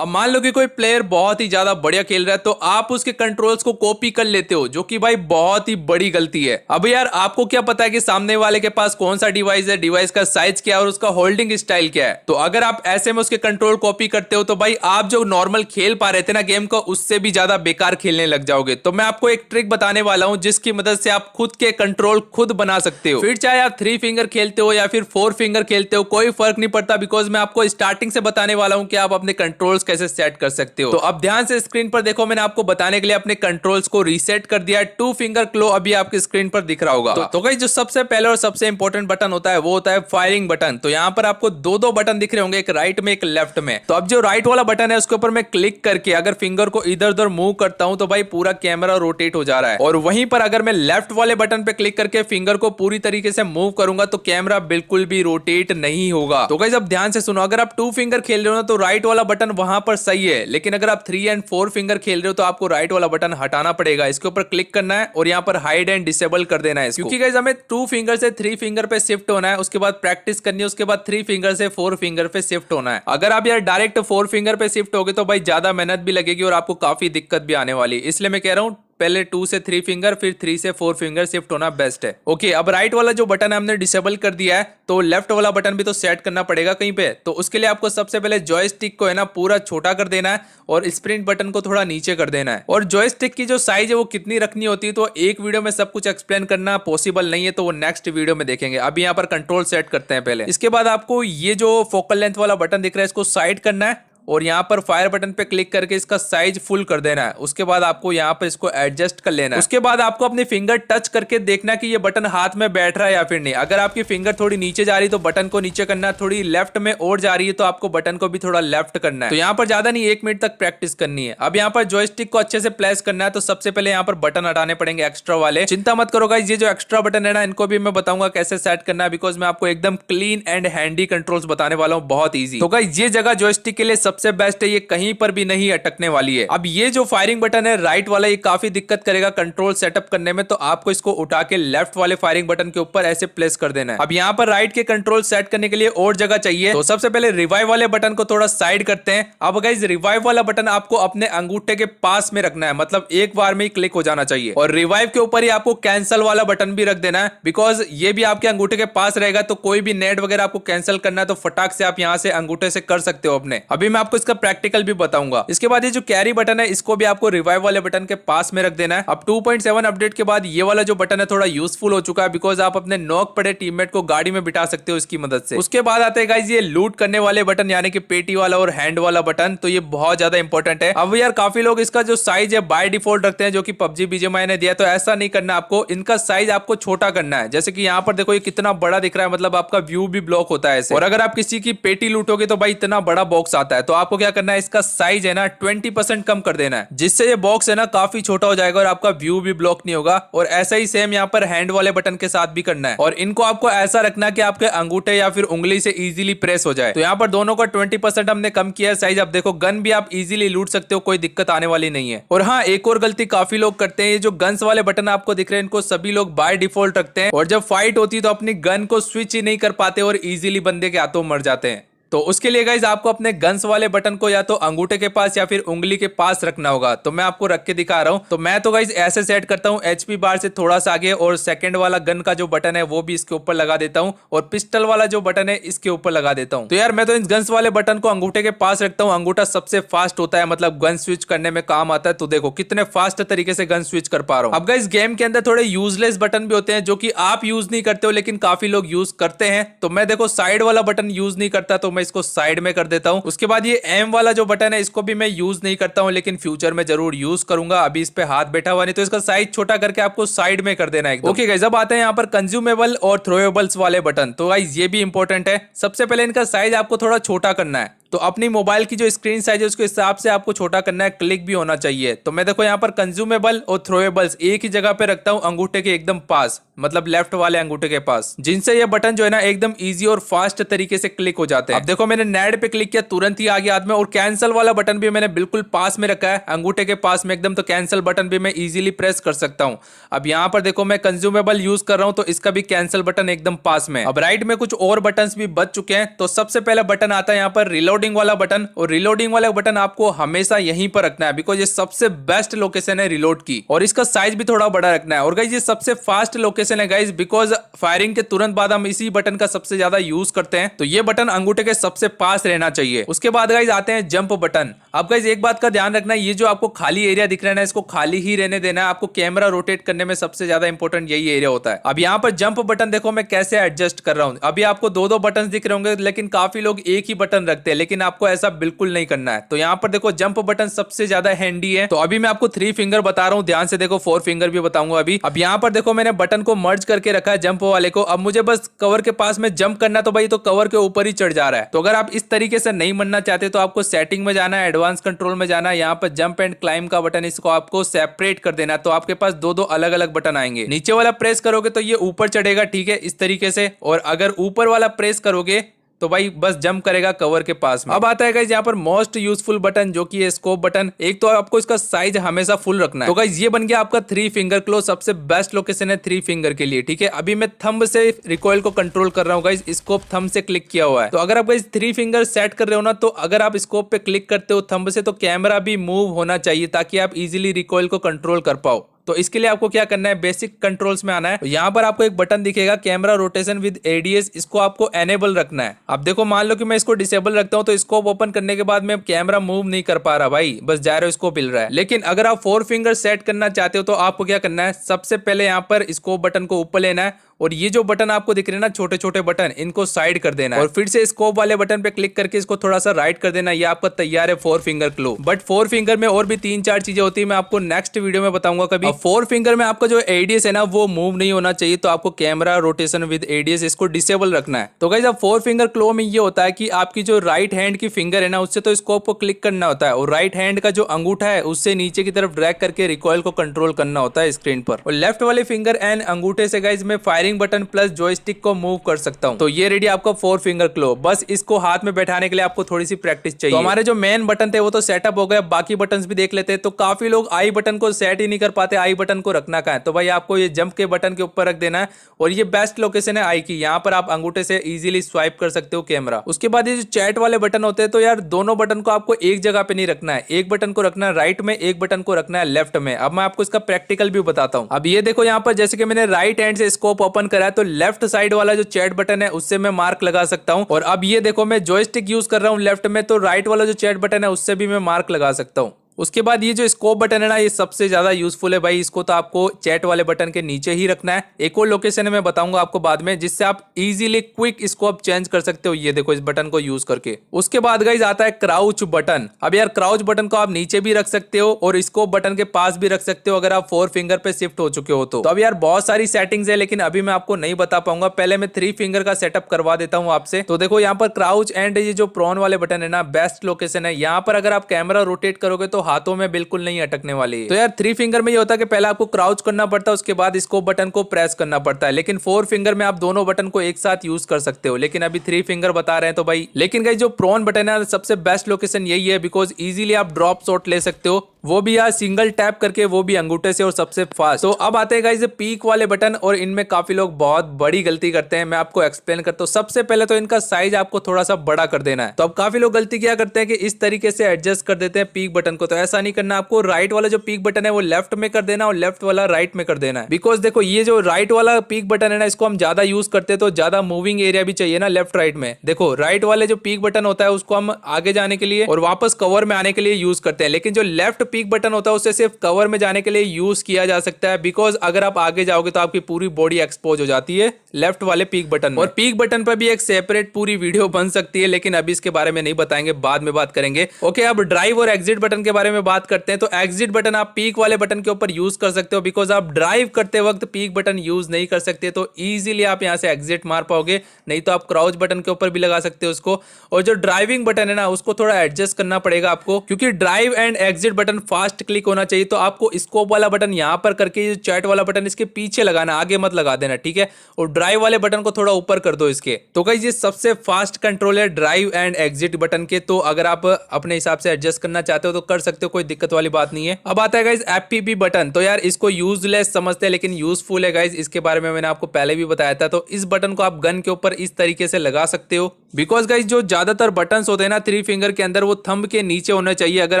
अब मान लो कि कोई प्लेयर बहुत ही ज्यादा बढ़िया खेल रहा है तो आप उसके कंट्रोल्स को कॉपी कर लेते हो, जो कि भाई बहुत ही बड़ी गलती है। अब यार आपको क्या पता है कि सामने वाले के पास कौन सा डिवाइस है, डिवाइस का साइज क्या है और उसका होल्डिंग स्टाइल क्या है। तो अगर आप ऐसे में उसके कंट्रोल कॉपी करते हो तो भाई आप जो नॉर्मल खेल पा रहे थे ना गेम को, उससे भी ज्यादा बेकार खेलने लग जाओगे। तो मैं आपको एक ट्रिक बताने वाला हूं जिसकी मदद से आप खुद के कंट्रोल खुद बना सकते हो। फिर चाहे आप 3 फिंगर खेलते हो या फिर 4 फिंगर खेलते हो, कोई फर्क नहीं पड़ता, बिकॉज मैं आपको स्टार्टिंग से बताने वाला हूं कि आप अपने कंट्रोल्स कैसे सेट कर सकते हो। तो अब ध्यान से स्क्रीन पर देखो, मैंने आपको बताने के लिए अपने कंट्रोल्स को रीसेट कर दिया है। 2 फिंगर क्लो अभी आपकी स्क्रीन पर दिख रहा होगा। तो गाइस जो सबसे पहले और सबसे इंपॉर्टेंट बटन होता है वो होता है फायरिंग बटन। तो यहाँ पर आपको दो बटन दिख रहे होंगे, एक राइट में एक लेफ्ट में। तो अब जो राइट वाला बटन है उसके ऊपर मैं क्लिक करके अगर फिंगर को इधर उधर मूव करता हूं तो भाई पूरा कैमरा रोटेट हो जा रहा है। और वहीं पर अगर मैं लेफ्ट वाले बटन पे क्लिक करके फिंगर को पूरी तरीके से मूव करूंगा तो कैमरा बिल्कुल भी रोटेट नहीं होगा। तो गाइस अब ध्यान से सुनो, अगर आप 2 फिंगर खेल रहे हो ना तो राइट वाला बटन वहां पर सही है, लेकिन अगर आप 3 एंड 4 फिंगर खेल रहे हो तो आपको राइट वाला बटन हटाना पड़ेगा। इसके ऊपर क्लिक करना है और यहाँ पर हाइड एंड डिसेबल कर देना है, क्योंकि गाइस हमें 2 फिंगर से 3 फिंगर पे शिफ्ट होना है, उसके बाद प्रैक्टिस करनी है, उसके बाद 3 फिंगर से 4 फिंगर पे शिफ्ट होना है। अगर आप यार डायरेक्ट 4 फिंगर पे शिफ्ट होगे तो भाई ज्यादा मेहनत भी लगेगी और आपको काफी दिक्कत भी आने वाली है। इसलिए मैं कह रहा हूँ पहले 2 से 3 फिंगर फिर 3 से 4 फिंगर शिफ्ट होना बेस्ट है। ओके, अब राइट वाला जो बटन है हमने डिसेबल कर दिया है, तो लेफ्ट वाला बटन भी तो सेट करना पड़ेगा कहीं पे। तो उसके लिए आपको सबसे पहले जॉयस्टिक को है ना पूरा छोटा कर देना है और स्प्रिंट बटन को थोड़ा नीचे कर देना है। और जॉयस्टिक की जो साइज है वो कितनी रखनी होती है तो एक वीडियो में सब कुछ एक्सप्लेन करना पॉसिबल नहीं है, तो वो नेक्स्ट वीडियो में देखेंगे। अभी यहाँ पर कंट्रोल सेट करते हैं पहले। इसके बाद आपको ये जो फोकल लेंथ वाला बटन दिख रहा है इसको साइड करना है और यहाँ पर फायर बटन पे क्लिक करके इसका साइज फुल कर देना है। उसके बाद आपको यहाँ पर इसको एडजस्ट कर लेना है। उसके बाद आपको अपनी फिंगर टच करके देखना कि ये बटन हाथ में बैठ रहा है या फिर नहीं। अगर आपकी फिंगर थोड़ी नीचे जा रही है तो बटन को नीचे करना है, थोड़ी लेफ्ट में और जा रही है तो आपको बटन को भी थोड़ा लेफ्ट करना है। तो यहाँ पर ज्यादा नहीं, 1 मिनट तक प्रैक्टिस करनी है। अब यहाँ पर जॉयस्टिक को अच्छे से प्लेस करना है, तो सबसे पहले यहाँ पर बटन हटाने पड़ेंगे एक्स्ट्रा वाले। चिंता मत करो गाइस, ये जो एक्स्ट्रा बटन है ना इनको भी मैं बताऊंगा कैसे सेट करना है, बिकॉज मैं आपको एकदम क्लीन एंड हैंडी कंट्रोल्स बताने वाला हूँ, बहुत ईजी। तो गाइस ये जगह जॉयस्टिक के लिए सबसे बेस्ट है, ये कहीं पर भी नहीं अटकने वाली है। अब ये जो फायरिंग बटन है राइट वाला, ये काफी दिक्कत करेगा कंट्रोल सेटअप करने में, तो आपको इसको उठा के लेफ्ट वाले फायरिंग बटन के ऊपर ऐसे प्लेस कर देना है। अब यहाँ पर राइट के कंट्रोल सेट करने के लिए और जगह चाहिए, तो सबसे पहले रिवाइव वाले बटन को थोड़ा साइड करते हैं। अब गाइस रिवाइव वाला बटन आपको अपने अंगूठे के पास में रखना है, मतलब एक बार में ही क्लिक हो जाना चाहिए। और रिवाइव के ऊपर ही आपको कैंसिल वाला बटन भी रख देना है, बिकॉज ये भी आपके अंगूठे के पास रहेगा, तो कोई भी नेट वगैरह आपको कैंसिल करना है तो फटाक से आप यहाँ से अंगूठे से कर सकते हो अपने। अभी मैं आपको इसका प्रैक्टिकल भी बताऊंगा। इसके बाद ये जो कैरी बटन है इसको भी आपको रिवाइव वाले बटन के पास में रख देना है। अब 2.7 अपडेट के बाद ये वाला जो बटन है थोड़ा यूजफुल हो चुका है, बिकॉज आप अपने नॉक पड़े टीममेट को गाड़ी में बिठा सकते हो इसकी मदद से। उसके बाद आते हैं गाइस ये लूट करने वाले बटन, यानी कि पेटी वाला और हैंड वाला बटन। तो ये बहुत ज्यादा इंपॉर्टेंट है। अब यार काफी लोग इसका जो साइज है बाय डिफॉल्ट रखते हैं, जो कि पबजी बीजीएमआई ने दिया, तो ऐसा नहीं करना आपको। इनका साइज आपको छोटा करना है। जैसे कि यहाँ पर देखो ये कितना बड़ा दिख रहा है, मतलब आपका व्यू भी ब्लॉक होता है ऐसे। और अगर आप किसी की पेटी लूटोगे तो भाई इतना बड़ा बॉक्स आता है, तो आपको क्या करना है, इसका साइज है ना 20% कम कर देना है, जिससे ये बॉक्स है ना काफी छोटा हो जाएगा और आपका व्यू भी ब्लॉक नहीं होगा। और ऐसा ही सेम यहाँ पर हैंड वाले बटन के साथ भी करना है, और इनको आपको ऐसा रखना कि आपके अंगूठे या फिर उंगली से इजीली प्रेस हो जाए। तो यहाँ पर दोनों का 20% हमने कम किया है साइज। अब देखो गन भी आप इजीली लूट सकते हो, कोई दिक्कत आने वाली नहीं है। और हाँ, एक और गलती काफी लोग करते हैं, ये जो गन्स वाले बटन आपको दिख रहे हैं इनको सभी लोग बाय डिफॉल्ट रखते हैं, और जब फाइट होती है तो अपनी गन को स्विच ही नहीं कर पाते और इजीली बंदे के हाथों मर जाते हैं। तो उसके लिए गाइज आपको अपने गन्स वाले बटन को या तो अंगूठे के पास या फिर उंगली के पास रखना होगा। तो मैं आपको रख के दिखा रहा हूं। तो मैं तो गाइज ऐसे सेट करता हूं, एचपी बार से थोड़ा सा आगे, और सेकंड वाला गन का जो बटन है वो भी इसके ऊपर लगा देता हूं, और पिस्टल वाला जो बटन है इसके ऊपर लगा देता हूं। तो यार मैं तो इन गन्स वाले बटन को अंगूठे के पास रखता हूं। अंगूठा सबसे फास्ट होता है, मतलब गन स्विच करने में काम आता है। तो देखो कितने फास्ट तरीके से गन स्विच कर पा रहा हूं। अब गाइज गेम के अंदर थोड़े यूजलेस बटन भी होते हैं जो कि आप यूज नहीं करते हो, लेकिन काफी लोग यूज करते हैं। तो मैं देखो साइड वाला बटन यूज नहीं करता, तो मैं इसको साइड में कर देता हूं। उसके बाद ये एम वाला जो बटन है इसको भी मैं यूज नहीं करता हूं, लेकिन फ्यूचर में जरूर यूज करूंगा। अभी इस पे हाथ बैठा हुआ नहीं, तो इसका साइज छोटा करके आपको साइड में कर देना है। ओके गाइस, अब आते हैं यहाँ पर कंज्यूमेबल और थ्रोएबल्स वाले बटन। तो गाइस ये भी इंपॉर्टेंट है। सबसे पहले इनका साइज आपको थोड़ा छोटा करना है, तो अपनी मोबाइल की जो स्क्रीन साइज है उसके हिसाब से आपको छोटा करना है, क्लिक भी होना चाहिए। तो मैं देखो यहाँ पर कंज्यूमेबल और थ्रोएबल्स एक ही जगह पे रखता हूँ, अंगूठे के एकदम पास, मतलब लेफ्ट वाले अंगूठे के पास, जिनसे ये बटन जो है ना एकदम इजी और फास्ट तरीके से क्लिक हो जाते हैं। अब देखो मैंने नेड पे क्लिक किया, तुरंत ही आ गया हाथ में। और कैंसिल वाला बटन भी मैंने बिल्कुल पास में रखा है, अंगूठे के पास में एकदम, तो कैंसिल बटन भी मैं इजीली प्रेस कर सकता हूँ। अब यहाँ पर देखो मैं कंज्यूमेबल यूज कर रहा हूँ, तो इसका भी कैंसिल बटन एकदम पास में। अब राइट में कुछ और बटन भी बच चुके हैं। तो सबसे पहला बटन आता है यहाँ पर रिलोड रीलोडिंग वाला बटन, और रीलोडिंग वाला बटन आपको हमेशा यहीं पर रखना है बिकॉज ये सबसे बेस्ट लोकेशन है रीलोड की, और इसका साइज भी थोड़ा बड़ा रखना है। और गाइज ये सबसे फास्ट लोकेशन है गाइज बिकॉज फायरिंग के तुरंत बाद हम इसी बटन का सबसे ज्यादा यूज करते हैं, तो ये बटन अंगूठे के सबसे पास रहना चाहिए। उसके बाद गाइज आते हैं जंप बटन। अब गाइज एक बात का ध्यान रखना है, ये जो आपको खाली एरिया दिख रहा है ना, इसको खाली ही रहने देना है। आपको कैमरा रोटेट करने में सबसे ज्यादा इंपॉर्टेंट यही एरिया होता है। अब यहाँ पर जंप बटन देखो मैं कैसे एडजस्ट कर रहा हूँ। अभी आपको दो बटन दिख रहे होंगे, लेकिन काफी लोग एक ही बटन रखते हैं, लेकिन आपको ऐसा बिल्कुल नहीं करना है। तो यहाँ पर देखो जंप बटन सबसे ज्यादा हैंडी है। तो अभी मैं आपको 3 फिंगर बता रहा हूँ, ध्यान से देखो, 4 फिंगर भी बताऊंगा अभी। अब यहाँ पर देखो मैंने बटन को मर्ज करके रखा है जंप वाले को। अब मुझे बस कवर के पास में जंप करना, तो भाई तो कवर के ऊपर ही चढ़ जा रहा है। तो अगर आप इस तरीके से नहीं बनना चाहते तो आपको सेटिंग में जाना है, एडवांस कंट्रोल में जाना है, यहाँ पर जंप एंड क्लाइम का बटन, इसको आपको सेपरेट कर देना है। तो आपके पास दो अलग अलग बटन आएंगे। नीचे वाला प्रेस करोगे तो ये ऊपर चढ़ेगा, ठीक है, इस तरीके से। और अगर ऊपर वाला प्रेस करोगे तो भाई बस जंप करेगा कवर के पास में। अब आता है गाइज यहाँ पर मोस्ट यूजफुल बटन, जो कि है स्कोप बटन। एक तो आपको इसका साइज हमेशा फुल रखना है। तो गाइज ये बन गया आपका 3 फिंगर क्लोज, सबसे बेस्ट लोकेशन है 3 फिंगर के लिए, ठीक है। अभी मैं थंब से रिकॉइल को कंट्रोल कर रहा हूँ गाइज, स्कोप थंब से क्लिक किया हुआ है। तो अगर आप गाइज 3 फिंगर सेट कर रहे हो ना, तो अगर आप स्कोप पे क्लिक करते हो थंब से, तो कैमरा भी मूव होना चाहिए ताकि आप इजिली रिकॉइल को कंट्रोल कर पाओ। तो इसके लिए आपको क्या करना है, बेसिक कंट्रोल्स में आना है। यहाँ पर आपको एक बटन दिखेगा कैमरा रोटेशन विद एडीएस, इसको आपको एनेबल रखना है। अब देखो मान लो कि मैं इसको डिसेबल रखता हूँ, तो स्कोप ओपन करने के बाद में कैमरा मूव नहीं कर पा रहा भाई, बस जायरो स्कोप हिल रहा है। लेकिन अगर आप 4 फिंगर सेट करना चाहते हो तो आपको क्या करना है, सबसे पहले यहाँ पर स्कोप बटन को ऊपर लेना है, और ये जो बटन आपको दिख रहे हैं ना छोटे छोटे बटन, इनको साइड कर देना है, और फिर से स्कोप वाले बटन पे क्लिक करके इसको थोड़ा सा राइट कर देना। ये आपका तैयार है 4 फिंगर क्लो। बट 4 फिंगर में और भी 3-4 चीजें होती है, मैं आपको नेक्स्ट वीडियो में बताऊंगा कभी। 4 फिंगर में आपका जो एडीएस है ना वो मूव नहीं होना चाहिए, तो आपको कैमरा रोटेशन विद एडीएस इसको डिसेबल रखना है। तो गाइस अब 4 फिंगर क्लो में ये होता है कि आपकी जो राइट हैंड की फिंगर है ना, उससे तो स्कोप को क्लिक करना होता है, और राइट हैंड का जो अंगूठा है उससे नीचे की तरफ ड्रैग करके रिकॉइल को कंट्रोल करना होता है स्क्रीन पर। और लेफ्ट वाले फिंगर एंड अंगूठे से गाइस मैं फायरिंग बटन प्लस जॉयस्टिक को मूव कर सकता हूं। तो ये रेडी आपका 4 फिंगर क्लो। बस इसको हाथ में बैठाने के लिए आपको थोड़ी सी प्रैक्टिस चाहिए। तो हमारे जो मेन बटन थे वो तो सेटअप हो गया, बाकी बटन भी देख लेते हैं। तो काफी लोग आई बटन को सेट ही नहीं कर पाते, आई बटन को रखना कहां है। तो भाई आपको ये जंप के बटन के ऊपर रख देना है, और ये बेस्ट लोकेशन है आई की। यहाँ पर आप अंगूठे से इजीली स्वाइप कर सकते हो कैमरा। उसके बाद ये जो चैट वाले बटन होते हैं, तो यार दोनों बटन को आपको एक जगह पे नहीं रखना है, एक बटन को रखना है राइट में, एक बटन को रखना है लेफ्ट में। अब मैं आपको इसका प्रैक्टिकल भी बताता हूँ। अब ये देखो यहाँ पर जैसे कि मैंने राइट हैंड से स्कोप ओपन करा है, तो लेफ्ट साइड वाला जो चैट बटन है उससे मैं मार्क लगा सकता हूं। और अब ये देखो मैं जॉयस्टिक यूज कर रहा हूं लेफ्ट में, तो राइट वाला जो चैट बटन है उससे भी मैं मार्क लगा सकता हूं। उसके बाद ये जो स्कोप बटन है ना, ये सबसे ज्यादा यूजफुल है भाई। इसको तो आपको चैट वाले बटन के नीचे ही रखना है। एक और लोकेशन है मैं बताऊंगा आपको बाद में, जिससे आप इजीली क्विक स्कोप चेंज कर सकते हो। ये देखो इस बटन को यूज करके। उसके बाद गाइस आता है क्राउच बटन। अब यार क्राउच बटन को आप नीचे भी रख सकते हो और स्कोप बटन के पास भी रख सकते हो, अगर आप 4 फिंगर पे शिफ्ट हो चुके हो तो। अब यार बहुत सारी सेटिंग्स है, लेकिन अभी मैं आपको नहीं बता पाऊंगा। पहले मैं 3 फिंगर का सेटअप करवा देता हूँ आपसे। तो देखो यहाँ पर क्राउच एंड ये जो प्रॉन वाले बटन है ना, बेस्ट लोकेशन है। यहाँ पर अगर आप कैमरा रोटेट करोगे तो हाथों में बिल्कुल नहीं अटकने वाली है। तो यार 3 फिंगर में ये होता है कि पहले आपको क्राउच करना पड़ता है, उसके बाद स्कोप बटन को प्रेस करना पड़ता है। लेकिन 4 फिंगर में आप दोनों बटन को एक साथ यूज कर सकते हो, लेकिन अभी 3 फिंगर बता रहे हैं तो भाई। लेकिन गाइस जो प्रॉन बटन है सबसे बेस्ट लोकेशन यही है, बिकॉज इजीली आप ड्रॉप शॉट ले सकते हो, वो भी यार सिंगल टैप करके, वो भी अंगूठे से, और सबसे फास्ट। तो अब आते हैं गाइस पीक वाले बटन, और इनमें काफी लोग बहुत बड़ी गलती करते हैं। मैं आपको एक्सप्लेन करता हूँ। सबसे पहले तो इनका साइज आपको थोड़ा सा बड़ा कर देना है। तो अब काफी लोग गलती क्या करते हैं कि इस तरीके से एडजस्ट कर देते हैं पीक बटन को। तो ऐसा नहीं करना, आपको राइट वाला जो पीक बटन है वो लेफ्ट में कर देना, और लेफ्ट वाला राइट में कर देना है। बिकॉज देखो ये जो राइट वाला पीक बटन है ना, इसको हम ज्यादा यूज करते हैं, तो ज्यादा मूविंग एरिया भी चाहिए ना लेफ्ट राइट में। देखो राइट वाले जो पीक बटन होता है उसको हम आगे जाने के लिए और वापस कवर में आने के लिए यूज करते हैं, लेकिन जो लेफ्ट पीक बटन होता है उसे सिर्फ कवर में जाने के लिए यूज किया जा सकता है। बिकॉज अगर आप आगे जाओगे तो आपकी पूरी बॉडी एक्सपोज हो जाती है लेफ्ट वाले पीक बटन में। और पीक बटन पर भी एक सेपरेट पूरी वीडियो बन सकती है, लेकिन अभी इसके बारे में नहीं बताएंगे, बाद में बात करेंगे। ओके, अब ड्राइव और एग्जिट बटन के बारे में बात करते हैं। तो एग्जिट बटन आप पीक वाले बटन के ऊपर यूज कर सकते हो, बिकॉज आप ड्राइव करते वक्त पीक बटन यूज नहीं कर सकते, तो इजीली आप यहां से एग्जिट मार पाओगे। नहीं तो आप क्राउच बटन के ऊपर भी लगा सकते हो उसको। और जो ड्राइविंग बटन है ना, उसको थोड़ा एडजस्ट करना पड़ेगा आपको, क्योंकि drive and exit button fast click होना चाहिए, तो आपको स्कोप वाला बटन यहाँ पर करके जो चैट वाला बटन इसके पीछे लगाना, आगे मत लगा देना, ठीक है। और ड्राइव वाले बटन को थोड़ा ऊपर कर दो इसके। तो गाइस ये सबसे फास्ट कंट्रोल है ड्राइव एंड एग्जिट बटन के। तो अगर आप अपने हिसाब से एडजस्ट करना चाहते हो तो कर सकते हो, कोई दिक्कत वाली बात नहीं है। अब आता है गाइस एफपीपी बटन। तो यार इसको यूजलेस समझते हैं लेकिन यूजफुल है गाइस, इसके बारे में मैंने आपको पहले भी बताया था। तो इस बटन को आप गन के ऊपर इस तरीके से लगा सकते हो, बिकॉज गाइस जो ज्यादातर बटन्स होते हैं ना 3 फिंगर के अंदर, वो थंब के नीचे होना चाहिए अगर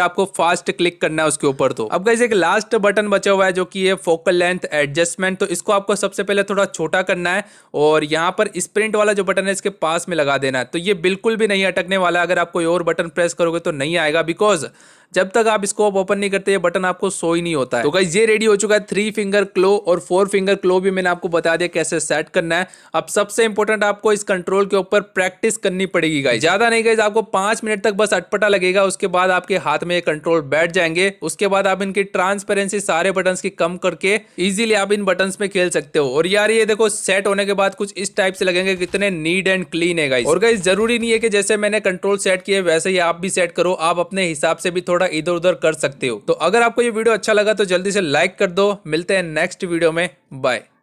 आपको फास्ट क्लिक करना है उसके ऊपर। तो अब गाइस एक लास्ट बटन बचा हुआ है जो कि है फोकल लेंथ एडजस्टमेंट। तो इसको आपको सबसे पहले थोड़ा छोटा करना है और यहाँ पर स्प्रिंट वाला जो बटन है इसके पास में लगा देना है। तो ये बिल्कुल भी नहीं अटकने वाला, अगर आप कोई और बटन प्रेस करोगे तो नहीं आएगा, बिकॉज जब तक आप स्कोप ओपन नहीं करते ये बटन आपको शो ही नहीं होता है। तो गाइस ये रेडी हो चुका है 3 फिंगर क्लो, और 4 फिंगर क्लो भी मैंने आपको बता दिया कैसे सेट करना है। अब सबसे इंपॉर्टेंट आपको इस कंट्रोल के ऊपर प्रैक्टिस करनी पड़ेगी गाइस, ज्यादा नहीं गाइस, आपको 5 मिनट तक बस अटपटा लगेगा, उसके बाद आपके हाथ में ये कंट्रोल बैठ जाएंगे। उसके बाद आप इनकी ट्रांसपेरेंसी सारे बटन्स की कम करके इजीली आप इन बटन्स में खेल सकते हो। और यार ये देखो सेट होने के बाद कुछ इस टाइप से लगेंगे, कितने नीट एंड क्लीन है गाइस। और गाइस जरूरी नहीं है कि जैसे मैंने कंट्रोल सेट किए वैसे ही आप भी सेट करो, आप अपने हिसाब से भी थोड़ा इधर उधर कर सकते हो। तो अगर आपको ये वीडियो अच्छा लगा तो जल्दी से लाइक कर दो। मिलते हैं नेक्स्ट वीडियो में, बाय।